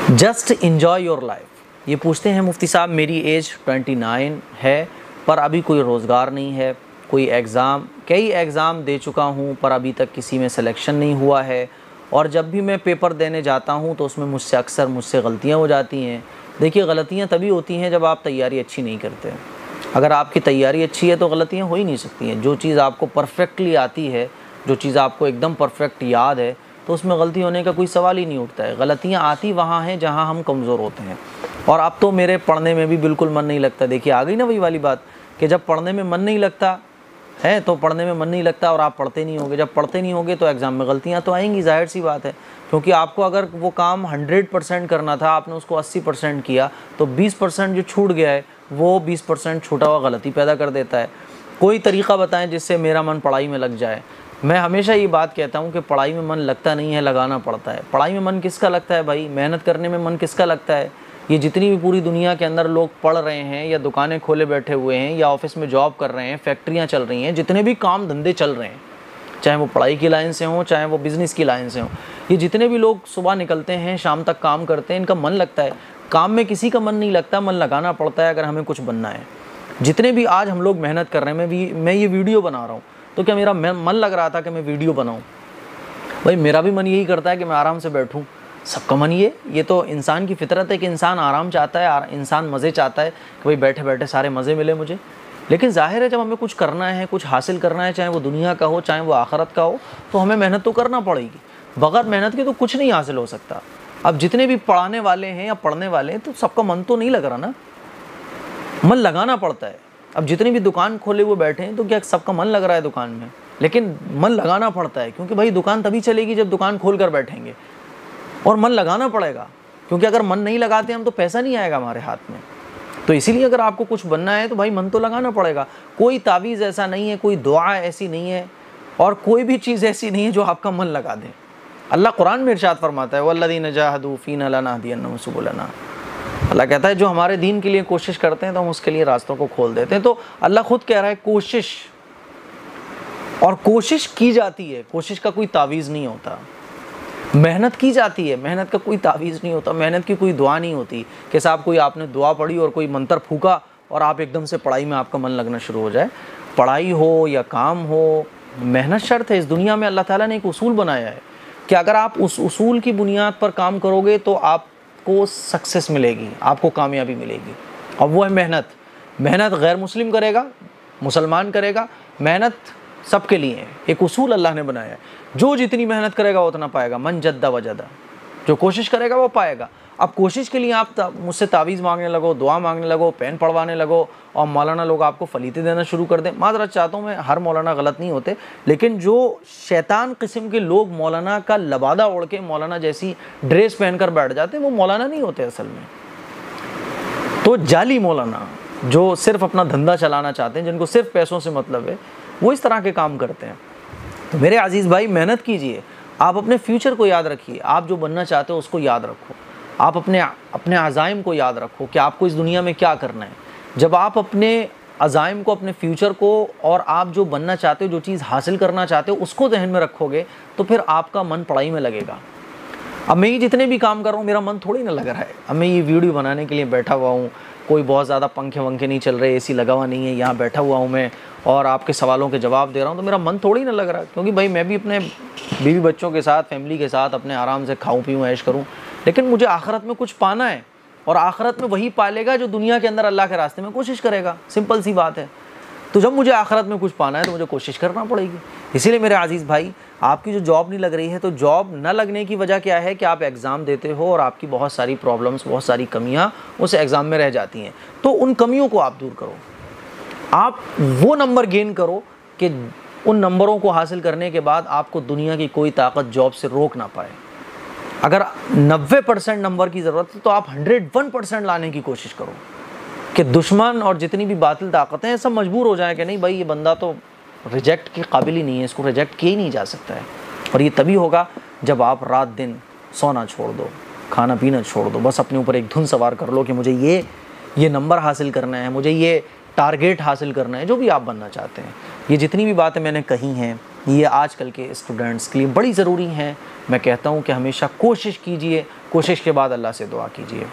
Just enjoy your life. ये पूछते हैं मुफ्ती साहब, मेरी एज 29 है पर अभी कोई रोज़गार नहीं है, कई एग्ज़ाम दे चुका हूँ पर अभी तक किसी में सिलेक्शन नहीं हुआ है, और जब भी मैं पेपर देने जाता हूँ तो उसमें मुझसे गलतियाँ हो जाती हैं। देखिए, गलतियाँ तभी होती हैं जब आप तैयारी अच्छी नहीं करते। अगर आपकी तैयारी अच्छी है तो गलतियाँ हो ही नहीं सकती हैं। जो चीज़ आपको परफेक्टली आती है, जो चीज़ आपको एकदम परफेक्ट याद है, तो उसमें गलती होने का कोई सवाल ही नहीं उठता है। गलतियाँ आती वहाँ हैं जहाँ हम कमज़ोर होते हैं। और अब तो मेरे पढ़ने में भी बिल्कुल मन नहीं लगता। देखिए, आ गई ना वही वाली बात कि जब पढ़ने में मन नहीं लगता है तो पढ़ने में मन नहीं लगता और आप पढ़ते नहीं होगे। जब पढ़ते नहीं होगे तो एग्ज़ाम में गलतियाँ तो आएंगी, जाहिर सी बात है। क्योंकि आपको अगर वो काम 100% करना था, आपने उसको 80% किया, तो 20% जो छूट गया है वो 20% छूटा हुआ गलती पैदा कर देता है। कोई तरीक़ा बताएं जिससे मेरा मन पढ़ाई में लग जाए। मैं हमेशा ये बात कहता हूँ कि पढ़ाई में मन लगता नहीं है, लगाना पड़ता है। पढ़ाई में मन किसका लगता है भाई? मेहनत करने में मन किसका लगता है? ये जितनी भी पूरी दुनिया के अंदर लोग पढ़ रहे हैं या दुकानें खोले बैठे हुए हैं या ऑफिस में जॉब कर रहे हैं, फैक्ट्रियाँ चल रही हैं, जितने भी काम धंधे चल रहे हैं, चाहे वो पढ़ाई की लाइन से हों, चाहे वो बिज़नेस की लाइन से हों, ये जितने भी लोग सुबह निकलते हैं, शाम तक काम करते हैं, इनका मन लगता है। काम में किसी का मन नहीं लगता, मन लगाना पड़ता है अगर हमें कुछ बनना है। जितने भी आज हम लोग मेहनत कर रहे हैं, मैं ये वीडियो बना रहा हूँ तो क्या मेरा मन लग रहा था कि मैं वीडियो बनाऊँ? भाई, मेरा भी मन यही करता है कि मैं आराम से बैठूँ। सबका मन ये तो इंसान की फितरत है कि इंसान आराम चाहता है, इंसान मज़े चाहता है कि भाई बैठे बैठे सारे मज़े मिले मुझे। लेकिन जाहिर है, जब हमें कुछ करना है, कुछ हासिल करना है, चाहे वो दुनिया का हो चाहे वो आखिरत का हो, तो हमें मेहनत तो करना पड़ेगी। बगैर मेहनत के तो कुछ नहीं हासिल हो सकता। अब जितने भी पढ़ाने वाले हैं या पढ़ने वाले हैं, तो सबका मन तो नहीं लग रहा ना, मन लगाना पड़ता है। अब जितनी भी दुकान खोले हुए बैठे हैं तो क्या सबका मन लग रहा है दुकान में? लेकिन मन लगाना पड़ता है, क्योंकि भाई दुकान तभी चलेगी जब दुकान खोल कर बैठेंगे, और मन लगाना पड़ेगा। क्योंकि अगर मन नहीं लगाते हम तो पैसा नहीं आएगा हमारे हाथ में। तो इसीलिए अगर आपको कुछ बनना है तो भाई मन तो लगाना पड़ेगा। कोई तावीज़ ऐसा नहीं है, कोई दुआ ऐसी नहीं है, और कोई भी चीज़ ऐसी नहीं है जो आपका मन लगा दे। अल्लाह कुरान में इरशाद फरमाता है, वल्लज़ीना जाहदू फ़ीना लनहदियन्नहुम सुबुलना। अल्लाह कहता है जो हमारे दीन के लिए कोशिश करते हैं तो हम उसके लिए रास्तों को खोल देते हैं। तो अल्लाह खुद कह रहा है कोशिश, और कोशिश की जाती है, कोशिश का कोई तावीज़ नहीं होता। मेहनत की जाती है, मेहनत का कोई तावीज़ नहीं होता। मेहनत की कोई दुआ नहीं होती कि साहब कोई आपने दुआ पढ़ी और कोई मंत्र फूका और आप एकदम से पढ़ाई में आपका मन लगना शुरू हो जाए। पढ़ाई हो या काम हो, मेहनत शर्त है। इस दुनिया में अल्लाह ताला ने एक उसूल बनाया है कि अगर आप उस उसूल की बुनियाद पर काम करोगे तो आपको सक्सेस मिलेगी, आपको कामयाबी मिलेगी। और वो है मेहनत। मेहनत गैर मुस्लिम करेगा, मुसलमान करेगा, मेहनत सबके लिए है। एक उसूल अल्लाह ने बनाया है, जो जितनी मेहनत करेगा वो उतना पाएगा। मन जद्दा वजदा, जो कोशिश करेगा वो पाएगा। अब कोशिश के लिए आप मुझसे तावीज़ मांगने लगो, दुआ मांगने लगो, पेन पढ़वाने लगो, और मौलाना लोग आपको फलीते देना शुरू कर दें। माज़रत चाहता हूँ मैं, हर मौलाना गलत नहीं होते, लेकिन जो शैतान किस्म के लोग मौलाना का लबादा ओढ़ के मौलाना जैसी ड्रेस पहनकर बैठ जाते हैं, वो मौलाना नहीं होते असल में। तो जाली मौलाना जो सिर्फ अपना धंधा चलाना चाहते हैं, जिनको सिर्फ पैसों से मतलब है, वो इस तरह के काम करते हैं। तो मेरे अजीज़ भाई, मेहनत कीजिए। आप अपने फ्यूचर को याद रखिए, आप जो बनना चाहते हो उसको याद रखो। आप अपने अज़ाइम को याद रखो कि आपको इस दुनिया में क्या करना है। जब आप अपने अज़ाइम को, अपने फ्यूचर को, और आप जो बनना चाहते हो, जो चीज़ हासिल करना चाहते हो, उसको ज़हन में रखोगे तो फिर आपका मन पढ़ाई में लगेगा। अब मैं ये जितने भी काम कर रहा हूँ, मेरा मन थोड़ी ना लग रहा है। अब मैं ये वीडियो बनाने के लिए बैठा हुआ हूँ, कोई बहुत ज़्यादा पंखे वंखे नहीं चल रहे, एसी लगा हुआ नहीं है, यहाँ बैठा हुआ हूँ मैं और आपके सवालों के जवाब दे रहा हूँ, तो मेरा मन थोड़ी ना लग रहा है। क्योंकि भाई मैं भी अपने बीवी बच्चों के साथ, फैमिली के साथ अपने आराम से खाऊं पीऊँ, ऐश करूँ, लेकिन मुझे आखिरत में कुछ पाना है, और आखिरत में वही पालेगा जो दुनिया के अंदर अल्लाह के रास्ते में कोशिश करेगा। सिंपल सी बात है। तो जब मुझे आखिरत में कुछ पाना है तो मुझे कोशिश करना पड़ेगी। इसीलिए मेरे अजीज़ भाई, आपकी जो जॉब नहीं लग रही है, तो जॉब न लगने की वजह क्या है कि आप एग्ज़ाम देते हो और आपकी बहुत सारी प्रॉब्लम्स, बहुत सारी कमियां उस एग्ज़ाम में रह जाती हैं। तो उन कमियों को आप दूर करो, आप वो नंबर गेन करो कि उन नंबरों को हासिल करने के बाद आपको दुनिया की कोई ताकत जॉब से रोक ना पाए। अगर 90% नंबर की ज़रूरत है तो आप 101% लाने की कोशिश करो कि दुश्मन और जितनी भी बातिल ताकतें हैं सब मजबूर हो जाए कि नहीं भाई, ये बंदा तो रिजेक्ट के काबिल ही नहीं है, इसको रिजेक्ट किया ही नहीं जा सकता है। और ये तभी होगा जब आप रात दिन सोना छोड़ दो, खाना पीना छोड़ दो, बस अपने ऊपर एक धुन सवार कर लो कि मुझे ये नंबर हासिल करना है, मुझे ये टारगेट हासिल करना है, जो भी आप बनना चाहते हैं। ये जितनी भी बातें मैंने कही हैं, ये आजकल के स्टूडेंट्स के लिए बड़ी ज़रूरी हैं। मैं कहता हूँ कि हमेशा कोशिश कीजिए, कोशिश के बाद अल्लाह से दुआ कीजिए।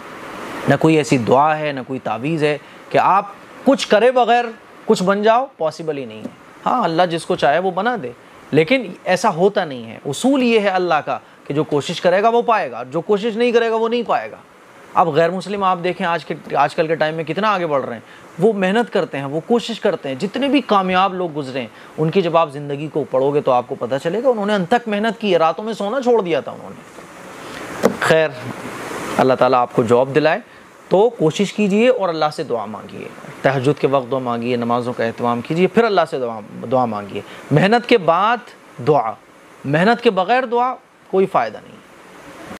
ना कोई ऐसी दुआ है, ना कोई तावीज़ है कि आप कुछ करे बगैर कुछ बन जाओ, पॉसिबल ही नहीं है। हाँ, अल्लाह जिसको चाहे वो बना दे, लेकिन ऐसा होता नहीं है। उसूल ये है अल्लाह का कि जो कोशिश करेगा वो पाएगा, जो कोशिश नहीं करेगा वो नहीं पाएगा। अब गैर मुस्लिम आप देखें आजकल के टाइम में कितना आगे बढ़ रहे हैं। वो मेहनत करते हैं, वो कोशिश करते हैं। जितने भी कामयाब लोग गुजरे हैं, उनकी जब आप ज़िंदगी को पढ़ोगे तो आपको पता चलेगा उन्होंने अंत तक मेहनत की है, रातों में सोना छोड़ दिया था उन्होंने। खैर, अल्लाह ताला आपको जॉब दिलाए, तो कोशिश कीजिए और अल्लाह से दुआ मांगिए। तहज्जुद के वक्त दुआ मांगिए, नमाज़ों का एहतमाम कीजिए, फिर अल्लाह से दुआ मांगिए। मेहनत के बाद दुआ, मेहनत के बग़ैर दुआ कोई फ़ायदा नहीं।